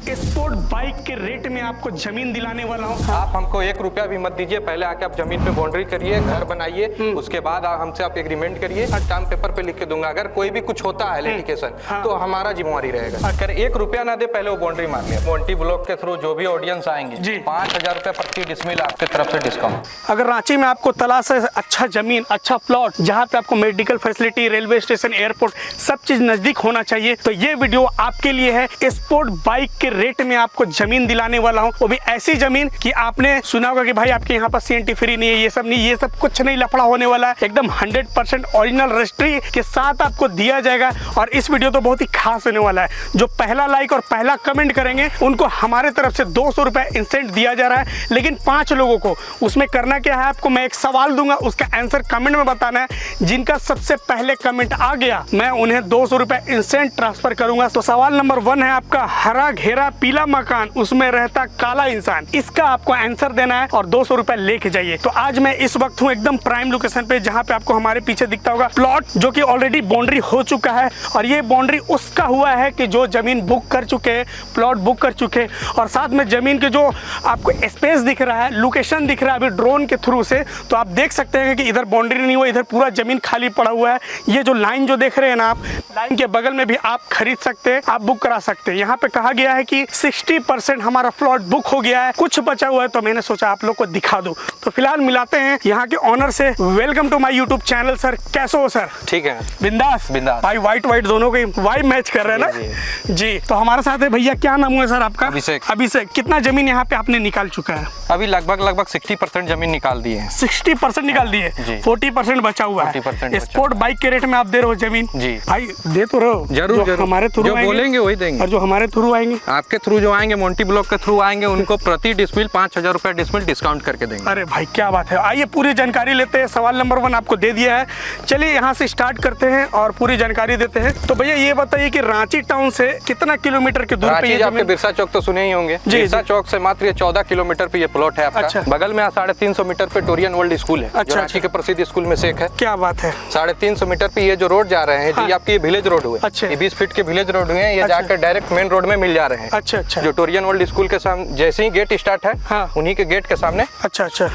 Sport bike के rate में आपको जमीन दिलाने वाला हूँ। आप हमको 1 रुपया भी मत दीजिए, पहले आके आप जमीन पे बाउंड्री करिए, घर बनाइए, उसके बाद हमसे आप एग्रीमेंट करिए। स्टाम्प पेपर पे लिख के दूंगा, अगर कोई भी कुछ होता है लिटिगेशन तो हमारा जिम्मेवारी रहेगा। अगर 1 रुपया ना दे, पहले वो बाउंड्री मार लिया। मोंटी ब्लॉक के थ्रू जो भी ऑडियंस आएंगे 5000 रुपया प्रति डिसमिल आपके तरफ से डिस्काउंट। अगर रांची में आपको तलाश है अच्छा जमीन, अच्छा प्लॉट, जहाँ पे आपको medical facility, railway station, airport सब चीज नजदीक होना चाहिए, तो ये वीडियो आपके लिए है। स्पोर्ट बाइक के रेट में आपको जमीन दिलाने वाला हूँ, वो भी ऐसी जमीन कि आपने सुना होगा कि भाई आपके यहाँ पर CNT फ्री नहीं है, ये सब नहीं, ये सब कुछ नहीं लफड़ा होने वाला है। एकदम 100% ओरिजिनल रजिस्ट्री के साथ आपको दिया जाएगा। और इस वीडियो तो बहुत ही खास होने वाला है। जो पहला लाइक और पहला कमेंट करेंगे उनको हमारे तरफ से 200 रुपए इंस्टेंट दिया जा रहा है। लेकिन 5 लोगों को उसमें करना क्या है, आपको मैं एक सवाल दूंगा, उसका आंसर कमेंट में बताना है। जिनका सबसे पहले कमेंट आ गया मैं उन्हें 200 रुपए इंस्टेंट ट्रांसफर करूंगा। तो सवाल नंबर 1 है आपका, हरा घेरा पीला मकान, उसमें रहता काला इंसान, इसका आपको आंसर देना है और 200 रुपए लेके जाइए। तो आज मैं इस वक्त हूँ एकदम प्राइम लोकेशन पे, जहाँ पे आपको हमारे पीछे दिखता होगा प्लॉट, जो कि ऑलरेडी बाउंड्री हो चुका है। और ये बाउंड्री उसका हुआ है कि जो जमीन बुक कर चुके, प्लॉट बुक कर चुके, और साथ में जमीन के जो आपको स्पेस दिख रहा है, लोकेशन दिख रहा है अभी ड्रोन के थ्रू से, तो आप देख सकते हैं कि इधर बाउंड्री नहीं हुआ, इधर पूरा जमीन खाली पड़ा हुआ है। ये जो लाइन जो देख रहे हैं ना आप, लाइन के बगल में भी आप खरीद सकते हैं, आप बुक करा सकते हैं। यहाँ पे कहा गया है कि 60% हमारा प्लॉट बुक हो गया है, कुछ बचा हुआ है, तो मैंने सोचा आप लोग को दिखा दूं। तो फिलहाल मिलाते हैं यहाँ के ऑनर से। Welcome to my YouTube channel sir, कैसे हो सर? ठीक है, बिंदास बिंदास भाई, व्हाइट दोनों के वाइब मैच कर रहे हैं ना जी। तो हमारे साथ है भैया, क्या नाम है सर आपका? अभिषेक। कितना जमीन यहाँ पे आपने निकाल चुका है? अभी लगभग 60% जमीन निकाल दी है। 60% निकाल दी है, 40% बचा हुआ है। स्पोर्ट बाइक के रेट में आप दे रहे हो जमीन जी भाई, दे तो रहो। जरूर हमारे थ्रू जो बोलेंगे वही देंगे, और जो हमारे थ्रू आएंगे, आपके थ्रू जो आएंगे, मोंटी ब्लॉक के थ्रू आएंगे, उनको प्रति डिसमिल 5000 रुपया डिसमिल डिस्काउंट करके देंगे। अरे भाई क्या बात है। आइए पूरी जानकारी लेते हैं। सवाल नंबर 1 आपको दे दिया है, चलिए यहाँ से स्टार्ट करते हैं और पूरी जानकारी देते हैं। तो भैया ये बताइए कि रांची टाउन से कितना किलोमीटर की दूरी पे ये आपके बिरसा चौक तो सुने ही होंगे, बिरसा चौक से मात्र 14 किलोमीटर पे ये प्लॉट है आपका। अच्छा। बगल में 350 मीटर पे टोरियन वर्ल्ड स्कूल है, जो रांची के प्रसिद्ध स्कूल में से एक है। क्या बात है। 350 मीटर पे ये जो रोड जा रहे हैं, ये आपकी विलेज रोड हुए। अच्छा। ये 20 फीट के विलेज रोड हुए हैं, ये जाकर डायरेक्ट मेन रोड में मिल जा रहे हैं। अच्छा। जो टोरियन वर्ल्ड स्कूल के सामने जैसे ही गेट स्टार्ट है, उन्हीं के गेट के सामने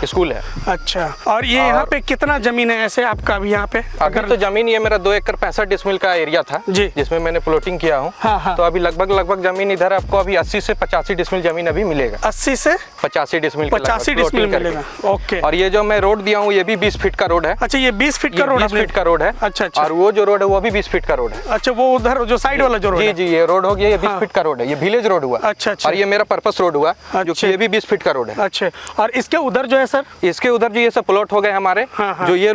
स्कूल है। अच्छा। और ये यहाँ पे कितना जमीन है ऐसे आपका अभी यहाँ पे? अगर तो जमीन ये मेरा 2 एकड़ 65 डिसमिल का एरिया था जी, जिसमें मैंने प्लॉटिंग किया हूँ। तो अभी लगभग जमीन इधर आपको अभी 80 से 85 डिसमिल जमीन अभी मिलेगा। 80 से 85 डिसमिल 85 डिसमिल मिलेगा। ओके। और ये जो मैं रोड दिया हूँ, ये भी 20 फीट का रोड है। अच्छा, ये 20 फीट का रोड है? 20 फीट का रोड है। अच्छा। और वो जो रोड है वो भी 20 फीट का रोड है। अच्छा, वो उधर जो साइड वाला जो रोड है? जी, ये रोड हो गया, ये 20 फीट का रोड है, ये विलेज रोड हुआ। अच्छा। और ये मेरा पर्पस रोड हुआ, जो कि ये भी 20 फीट का रोड है। अच्छा। और इसके उधर जो है सर? इसके उधर जो ये सब प्लॉट हो गए हमारे, जो ये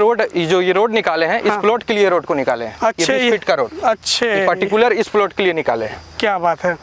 रोड निकाले हैं, इस प्लॉट के लिए रोड को निकाले हैं। अच्छा, 20 फीट का रोड। अच्छा, पर्टिकुलर इस प्लॉट के लिए निकाले हैं। क्या बात है।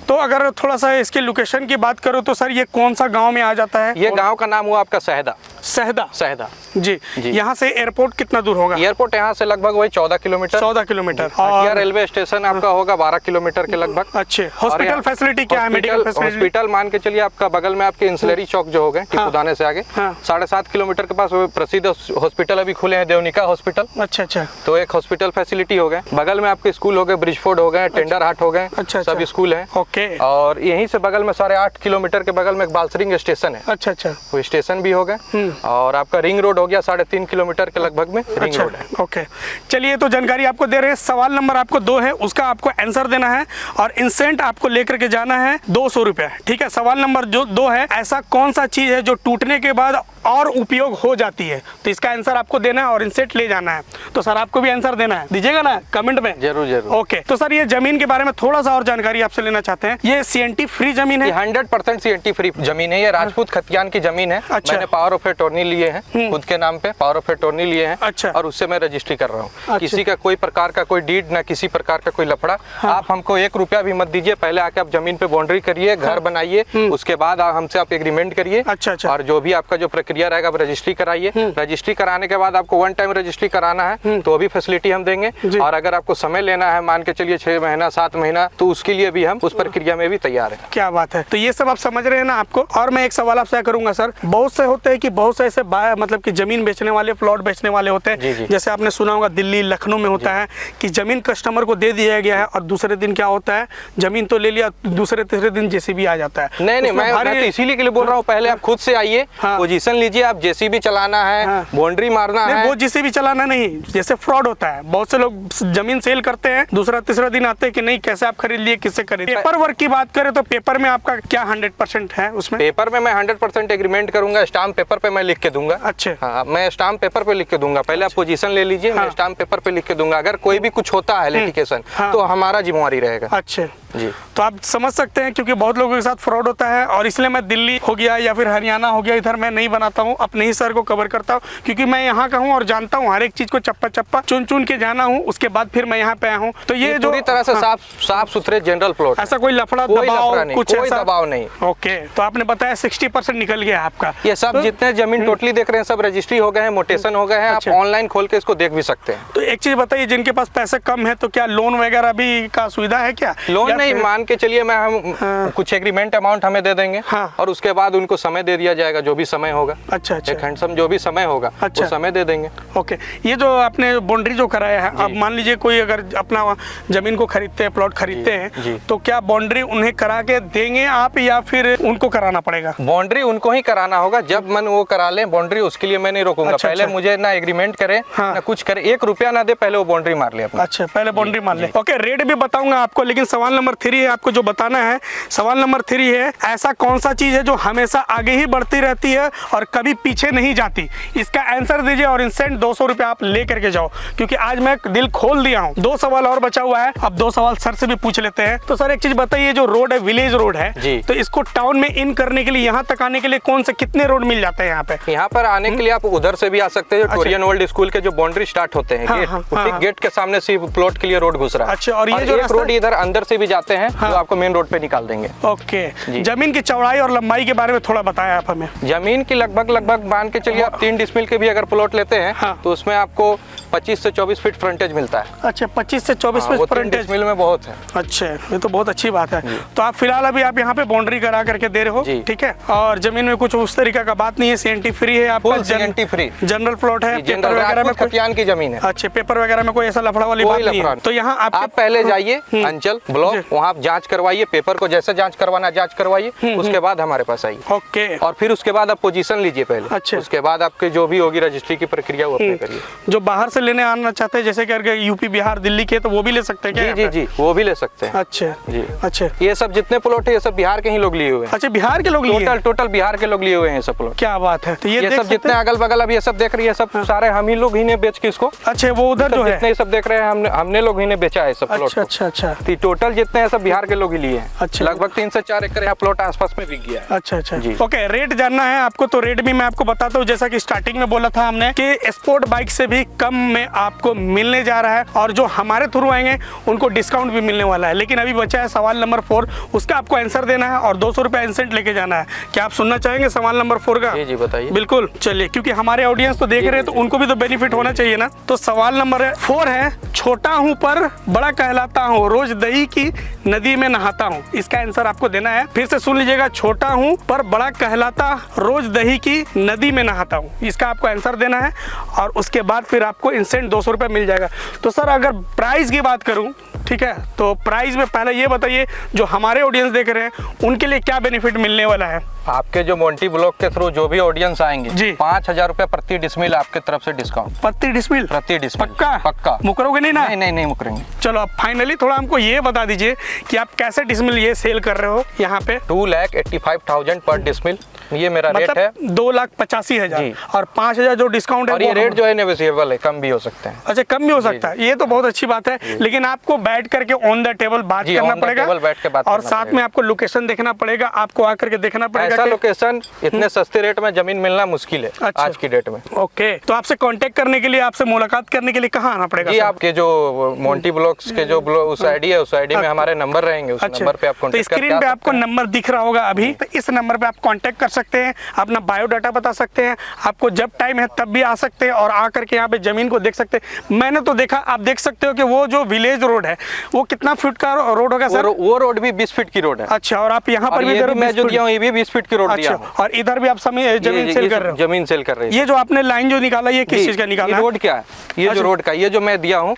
तो अगर थोड़ा सा इसके लोकेशन की बात करो तो सर, ये कौन सा गांव में आ जाता है? ये गांव का नाम हुआ आपका सहदा जी। यहाँ से एयरपोर्ट कितना दूर होगा? एयरपोर्ट यहाँ से लगभग वही 14 किलोमीटर। 14 किलोमीटर। और रेलवे स्टेशन आपका होगा 12 किलोमीटर के लगभग। अच्छे। हॉस्पिटल फैसिलिटी क्या है? Medical facility? हॉस्पिटल मान के चलिए आपका बगल में आपके इंसलरी चौक जो हो गए, टिपुदाने से आगे 7.5 किलोमीटर के पास प्रसिद्ध हॉस्पिटल अभी खुले हैं, देवनिका हॉस्पिटल। अच्छा। तो एक हॉस्पिटल फैसिलिटी हो गए, बगल में आपके स्कूल हो गए, ब्रिजफोर्ड हो गए, टेंडर हाट हो गए, सब स्कूल है। ओके। और यहीं से बगल में 8.5 किलोमीटर के बगल में एक बालसरिंग स्टेशन है। अच्छा। वो स्टेशन भी हो गए। और आपका रिंग रोड हो गया, 3.5 किलोमीटर के लगभग में रिंग रोड है। ओके, चलिए तो जानकारी आपको दे रहे हैं। सवाल नंबर आपको 2 है, उसका आपको आंसर देना है और इंसेंट आपको लेकर के जाना है 200 रुपए। ठीक है। सवाल नंबर जो 2 है, ऐसा कौन सा चीज है जो टूटने के बाद और उपयोग हो जाती है? तो इसका आंसर आपको देना है और इंसेंट ले जाना है। तो सर आपको भी आंसर देना है, दीजिएगा ना कमेंट में? जरूर। ओके। तो सर ये जमीन के बारे में थोड़ा सा और जानकारी आपसे लेना चाहते हैं। ये CNT फ्री जमीन है? 100% CNT फ्री जमीन है। ये राजपूत खतियान की जमीन है। मैंने पावर ऑफ अटॉर्नी लिए हैं, खुद के नाम पे पावर ऑफ अटॉर्नी लिए हैं। अच्छा। और उससे मैं रजिस्ट्री कर रहा हूँ। किसी का कोई प्रकार का कोई डीड, ना किसी प्रकार का कोई लफड़ा। आप हमको 1 रुपया भी मत दीजिए, पहले आके आप जमीन पे बाउंड्री करिए, घर बनाइए, उसके बाद हमसे आप एग्रीमेंट करिए। अच्छा। और जो भी आपका जो प्रक्रिया रहेगा आप रजिस्ट्री कराइए। रजिस्ट्री कराने के बाद आपको 1 टाइम रजिस्ट्री कराना है तो भी फैसिलिटी हम देंगे। और अगर आपको समय लेना है, मान के चलिए 6 महीना 7 महीना, तो उसके लिए भी हम उस पर प्रक्रिया में भी तैयार है। क्या बात है। तो ये सब आप समझ रहे हैं ना आपको। और मैं एक सवाल आपसे करूंगा सर, बहुत से होते हैं कि बहुत से ऐसे मतलब कि जमीन बेचने वाले, प्लॉट बेचने वाले होते हैं, जी। जैसे आपने सुना होगा दिल्ली लखनऊ में होता है कि जमीन कस्टमर को दे दिया गया है और दूसरे दिन क्या होता है, जमीन तो ले लिया, दूसरे तीसरे दिन जेसीबी आ जाता है। नहीं मैं तो इसीलिए के लिए बोल रहा हूँ, पहले आप खुद से आइए, पोजीशन लीजिए, आप जेसीबी चलाना है, बाउंड्री मारना है। वो जेसीबी चलाना नहीं, जैसे फ्रॉड होता है, बहुत से लोग जमीन सेल करते हैं, दूसरा तीसरा दिन आते हैं कि नहीं कैसे आप खरीद लिए, किससे खरीद। पेपर वर्क की बात करें तो पेपर में आपका क्या 100% है उसमें? पेपर में मैं 100% एग्रीमेंट करूंगा, स्टाम्प पेपर पे मैं लिख के दूंगा। अच्छा। हाँ, मैं स्टाम्प पेपर पे लिख के दूंगा। पहले आप पोजीशन ले लीजिए, मैं स्टाम्प पेपर पे लिख के दूंगा। अगर कोई भी कुछ होता है लिटिगेशन तो हमारा जिम्मेवारी रहेगा। अच्छा जी। तो आप समझ सकते हैं, क्योंकि बहुत लोगों के साथ फ्रॉड होता है, और इसलिए मैं दिल्ली हो गया या फिर हरियाणा हो गया, इधर मैं नहीं बनाता हूँ, अपने ही सर को कवर करता हूँ, क्योंकि मैं यहाँ का हूँ और जानता हूँ हर एक चीज को चप्पा चप्पा चुन के जाना हूँ, उसके बाद फिर मैं यहाँ पे आया हूँ। तो ये जो पूरी तरह से साफ सुथरे जनरल प्लॉट, ऐसा कोई लफड़ा दबाव कुछ कोई दबाव नहीं। ओके। तो आपने बताया 60% निकल गया आपका। ये सब जितने जमीन टोटली देख रहे हैं सब रजिस्ट्री हो गए हैं, मोटेशन हो गए हैं। आप ऑनलाइन खोल के इसको देख भी सकते हैं। तो एक चीज बताइए, जिनके पास पैसे कम है तो क्या लोन वगैरह भी का सुविधा है क्या? लोन नहीं, मान के चलिए मैं हम कुछ एग्रीमेंट अमाउंट हमें दे देंगे और उसके बाद उनको समय दे दिया जाएगा, जो भी समय होगा। अच्छा। एक हैंडसम जो भी समय होगा वो समय दे देंगे। ओके। ये जो आपने बाउंड्री जो कराया है, अब मान लीजिए कोई अगर अपना जमीन को खरीदते हैं, प्लॉट खरीदते हैं, तो क्या बाउंड्री उन्हें करा के देंगे आप या फिर उनको कराना पड़ेगा? बाउंड्री उनको ही कराना होगा, जब मन वो करा ले बाउंड्री, उसके लिए मैं नहीं रोकूंगा। पहले मुझे ना एग्रीमेंट करे ना कुछ करे, 1 रुपया ना दे, पहले वो बाउंड्री मार ले अपना। अच्छा, पहले बाउंड्री मार ले। ओके, रेट भी बताऊंगा आपको, लेकिन सवाल नंबर 3 है, आपको जो बताना है। सवाल नंबर 3 है, ऐसा कौन सा चीज है जो हमेशा आगे ही बढ़ती रहती है और कभी पीछे नहीं जाती? इसका आंसर दीजिए और इंस्टेंट 200 रुपया आप ले करके जाओ, क्योंकि आज मैं दिल खोल दिया हूँ। 2 सवाल और बचा हुआ है, अब 2 सवाल सर से भी पूछ लेते हैं। तो सर एक चीज बताइए, जो रोड है विलेज रोड है, तो इसको टाउन में इन करने के लिए, यहाँ तक आने के लिए कौन से कितने रोड मिल जाते हैं यहाँ पे? यहाँ पर आने के लिए आप उधर से भी आ सकते हैं, टोरियन ओल्ड स्कूल के जो बाउंड्री स्टार्ट होते हैं, गेट के सामने से प्लॉट के लिए रोड घुस रहा है। अच्छा। और ये जो रोड इधर अंदर से भी जाते हैं, जो आपको मेन रोड पे निकाल देंगे। ओके। जमीन की चौड़ाई और लंबाई के बारे में थोड़ा बताया आप हमें। जमीन की लगभग मान के चलिए, आप 3 डिसमिल के भी अगर प्लॉट लेते हैं तो उसमें आपको 25 से 24 फीट फ्रंटेज मिलता है। अच्छा, 25 से 24 फीट फ्रंटेज मिल में बहुत है। अच्छा, ये तो बहुत अच्छी बात है। तो आप फिलहाल अभी आप यहाँ पे बाउंड्री करा करके दे रहे हो, ठीक है? और जमीन में कुछ उस तरीका का बात नहीं है, सीएनटी फ्री है आपका, सीएनटी फ्री, जनरल प्लॉट है, पेपर वगैरह में खतियान की जमीन है। अच्छा, पेपर वगैरह में कोई ऐसा लफड़ा वाली बात नहीं है। तो यहाँ आप पहले जाइए अंचल ब्लॉक, वहाँ आप जांच करवाइए, पेपर को जैसे जांच करवाना जांच करवाइए, उसके बाद हमारे पास आइए। ओके। और फिर उसके बाद आप पोजीशन लीजिए पहले। अच्छा। उसके बाद आपके जो भी होगी रजिस्ट्री की प्रक्रिया वो अपने करिए। जो बाहर से लेने आना चाहते हैं, जैसे कि यूपी बिहार दिल्ली के, तो वो भी ले सकते हैं क्या? जी, वो भी ले सकते हैं। अच्छा जी। अच्छा, ये सब जितने प्लॉट है ये सब बिहार के ही लोग लिए हुए हैं। अच्छा, बिहार के लोग लिए? टोटल बिहार के लोग लिए हुए हैं सब प्लॉट। क्या बात है। तो ये सब जितने अगल बगल अब ये सब देख रही है, सब सारे हम ही लोग ही ने बेच के इसको। अच्छा, वो उधर जो है जितने सब देख रहे हैं, हमने लोग ही ने बेचा है सब प्लॉट। अच्छा। टोटल जितने हैं सब बिहार के लोग ही लिए हैं। अच्छा। लगभग 3 से 4 एकड़ यहाँ प्लॉट आसपास में बिक गया है। अच्छा जी। ओके, रेट जानना है आपको, तो रेट भी मैं आपको बताता हूँ। जैसा कि स्टार्टिंग में बोला था हमने कि स्पोर्ट बाइक से भी कम में आपको मिलने जा रहा है, और जो हमारे थ्रू आएंगे उनको डिस्काउंट भी मिलने वाला है। लेकिन अभी बचा है सवाल नंबर 4, उसका आपको आंसर देना है और 200 रुपया इंस्टेंट लेके जाना है। क्या आप सुनना चाहेंगे सवाल नंबर 4 का? जी बताइए। बिल्कुल, चलिए, क्योंकि हमारे ऑडियंस तो देख रहे हैं, तो उनको भी तो बेनिफिट होना चाहिए ना। तो सवाल नंबर 4 है, छोटा हूँ पर बड़ा कहलाता हूँ, रोज दही की नदी में नहाता हूँ। इसका आंसर आपको देना है। फिर से सुन लीजिएगा, छोटा हूँ पर बड़ा कहलाता, रोज दही की नदी में नहाता हूँ। इसका आपको आंसर देना है और उसके बाद फिर आपको इंस्टेंट 200 रुपये मिल जाएगा। तो सर अगर प्राइस की बात करूँ, ठीक है, तो प्राइस में पहले ये बताइए, जो हमारे ऑडियंस देख रहे हैं उनके लिए क्या बेनिफिट मिलने वाला है? आपके जो मोंटी ब्लॉक के थ्रू जो भी ऑडियंस आएंगे जी, 5000 रुपए प्रति डिसमिल आपके तरफ से डिस्काउंट। प्रति डिसमिल? पक्का मुकरोगे नहीं ना? नहीं मुकरेंगे। चलो, अब फाइनली थोड़ा हमको ये बता दीजिए कि आप कैसे डिसमिल ये सेल कर रहे हो यहाँ पे? 2,85,000 पर डिसमिल ये मेरा रेट है। 2,85,000 और 5,000 जो डिस्काउंट है, और ये रेट जो है नेगोशिएबल है, कम भी हो सकते हैं। अच्छा, कम भी हो सकता है, ये तो बहुत अच्छी बात है। लेकिन आपको बैठ करके ऑन द टेबल बात करना पड़ेगा, और साथ में आपको लोकेशन देखना पड़ेगा, आपको आकर के देखना पड़ेगा। ऐसा लोकेशन इतने सस्ते रेट में जमीन मिलना मुश्किल है आज की डेट में। ओके, तो आपसे कांटेक्ट करने के लिए, आपसे मुलाकात करने के लिए कहाँ आना पड़ेगा? जी, आपके जो मोंटी ब्लॉक्स के जो उस आईडी है, उस आईडी में हमारे नंबर रहेंगे, उस नंबर पे आप कांटेक्ट कर सकते हैं। स्क्रीन पे आपको नंबर दिख रहा होगा अभी, तो इस नंबर पे आप कांटेक्ट कर सकते हैं, अपना बायोडाटा बता सकते हैं, आपको जब टाइम है तब भी आ सकते हैं और आकर के यहाँ पे ज़मीन को देख सकते हैं। मैंने तो देखा, आप देख सकते हो कि वो जो विलेज रोड है वो कितना फीट का रोड होगा सर? वो रोड भी 20 फीट की रोड है। अच्छा, और आप यहाँ पर और भी ये भी मैं जो दिया हूँ ये भी 20 फीट की रोड दिया हूँ। और इधर भी आप जमीन सेल कर रहे हो? जमीन सेल कर रहे हैं। ये जो आपने लाइन जो निकाला ये किस चीज का निकाला? रोड क्या है? ये जो रोड का, ये जो मैं दिया हूँ,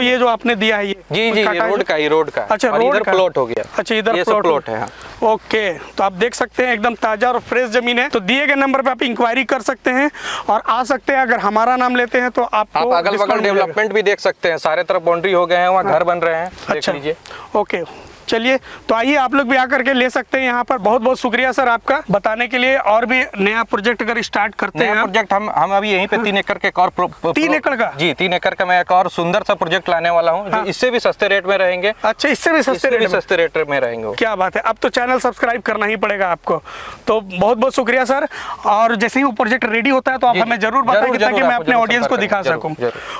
ये जो आपने दिया है ये रोड का। अच्छा, और इधर प्लॉट हो गया। अच्छा, इधर प्लॉट है। ओके, तो आप देख सकते हैं एकदम ताजा और फ्रेश जमीन है। तो दिए गए नंबर पे आप इंक्वायरी कर सकते हैं और आ सकते हैं। अगर हमारा नाम लेते हैं तो आप अगल बगल डेवलपमेंट भी देख सकते हैं, सारे तरफ बाउंड्री हो गए हैं, वहाँ घर बन रहे हैं, देख लीजिए। ओके, चलिए, तो आइए आप लोग भी आकर के ले सकते हैं यहाँ पर। बहुत बहुत शुक्रिया सर आपका बताने के लिए। और भी नया प्रोजेक्ट अगर स्टार्ट करते हैं प्रोजेक्ट हम अभी यहीं पे 3 एकड़ के एक और 3 एकड़ का? जी, 3 एकड़ का मैं एक और सुंदर सा प्रोजेक्ट लाने वाला हूँ, जो इससे भी सस्ते रेट में रहेंगे। अच्छा, इससे भी सस्ते रेट में रहेंगे। क्या बात है, अब तो चैनल सब्सक्राइब करना ही पड़ेगा आपको। तो बहुत बहुत शुक्रिया सर। और जैसे ही वो प्रोजेक्ट रेडी होता है तो आप हमें जरूर बताएंगे ताकि मैं अपने ऑडियंस को दिखा सकूँ।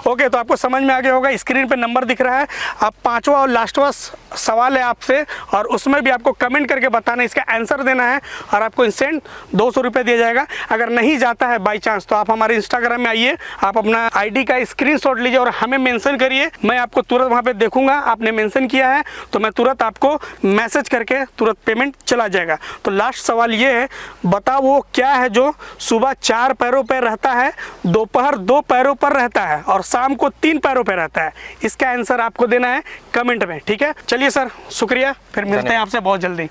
ओके, तो आपको समझ में आ गया होगा, स्क्रीन पे नंबर दिख रहा है। अब 5वां और लास्टवां सवाल है आपसे, और उसमें भी आपको कमेंट करके बताना, इसका आंसर देना है और आपको इंस्टेंट 200 रुपये दिया जाएगा। अगर नहीं जाता है बाई चांस तो आप हमारे इंस्टाग्राम में आइए, आप अपना आईडी का स्क्रीनशॉट लीजिए और हमें मेंशन करिए। मैं आपको तुरंत वहां पे देखूंगा, आपने मेंशन किया है तो मैं तुरंत आपको मैसेज करके तुरंत पेमेंट चला जाएगा। तो लास्ट सवाल ये है, बताओ वो क्या है जो सुबह 4 पैरों पर रहता है, दोपहर 2 पैरों पर रहता है और शाम को 3 पैरों पर रहता है? इसका आंसर आपको देना है कमेंट में, ठीक है? चलिए सर, शुक्रिया, फिर मिलते हैं आपसे बहुत जल्दी।